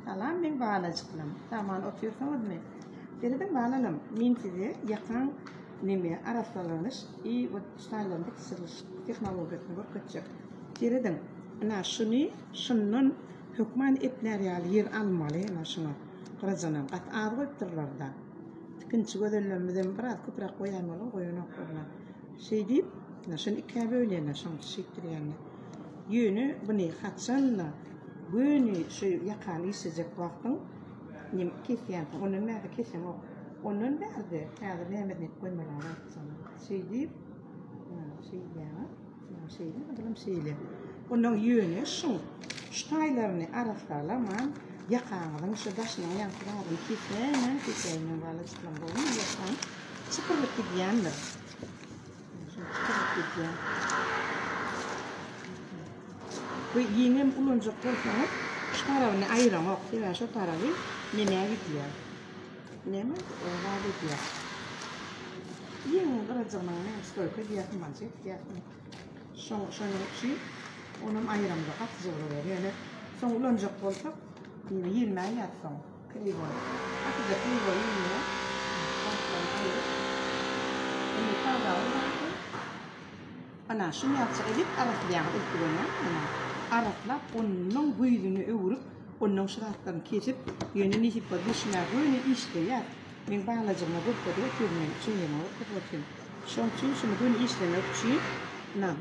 Talan men bağlacıklam. Tamam otuyorsanız mı? Dedim bağlalım. Mintide yakan neme arasalarınız iyi bu staylarında kısılış teknolojisini görketecek. Dedim. Ana şunun hükman ipler yer almalı ana şuna. Kıracağım. Kat ağırlıktırlarda. Tıkınçı gödürlemeden biraz köpürak koyamalı koyuna koyuna. Şey deyip, şun iki böyle şun çiçektir yani. Yönü bunu kaçanla, bunu şu yakan içecek vaktin, nem kesiyen, onun nerede kesiyen o, onun nerede, nerede Mehmet'in koymaları sana. Şey deyip, şey ya, bakalım şeyle. Onun yönü şun, staylarını araslarlaman, yakanın şu daşına yankılarını kesiyen bağlı bunu yakan, çıpırlık gidiyenler. Çıpırlık gidiyen. Bu yengem ulunca koysanız, şu tarafını ayıramak, şu tarafı nemeye gidiyor. Neme? Oğa gidiyor. Yengem kıracağına stoy koyuyorsun bence, diyorsun. Şunu onun ayıramda atıcı oluyor. Yani son ulunca koysak, yine yirmeye yatsın. Krivo. Atıcı krivo yine. Ini kadar ana şunu yapsak edip araslayalım ilk arasla onun büyüdüğünü öğürüp onun şartlarını kesip yönünü hipoteşine böyle işte ya ben bağlayacağım bu kadar türmen şeyim o kadar şunu böyle işlemek için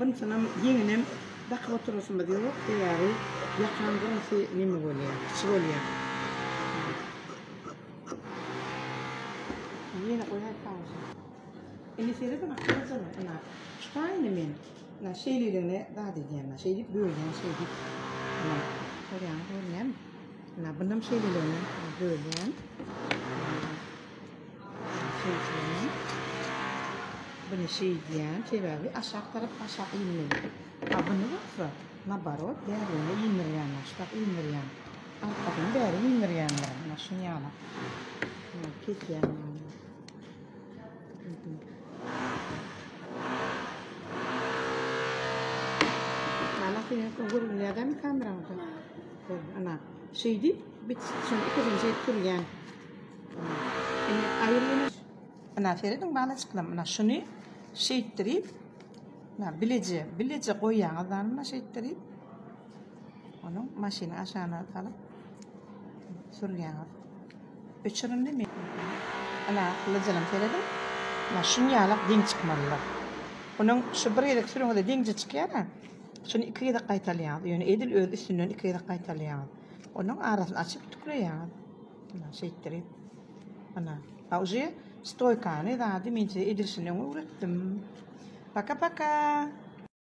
ben sana yengem dakika oturursun diyor yani yakandan şey ne mi oluyor söylüyor yine koyar kalsın ini seyredin akıllıca ana Staynemin, na şeylerine daha diyeceğim, na şeylik böyle şeylik, na koyalım, na bunun şeylerine böyle, şeylerine, bunu şeyleyen, şeyleri aşağı taraf aşağı inmeyin. Bunu varsa, na barot değerine inmeyen, aşağı inmeyen, altın değerine inmeyen, na şunyala, na kesiyen. Kaya kung niya dami kamera mo ana şey deyip bit son iki şey turyan ayırını ana feredin bana çıklam ana şunu şey ettirip na bilece koyan adamına şey ettirip onun maşini aşağına alıp turyan öçürün değil mi ana kılıcalım feredin na şunu yalak din çıkmalılar onun şu buraya da sürüyor da dinci çıkıyor ha şunu 2 dakika İtalyan, yani edil öyle üstünden 2 dakika İtalyan. Onun arasını açıp tıklayalım. Ana şey ettirip, ana. Pauze, stoy kane, daha demince edilsin uğrattım. Paka paka.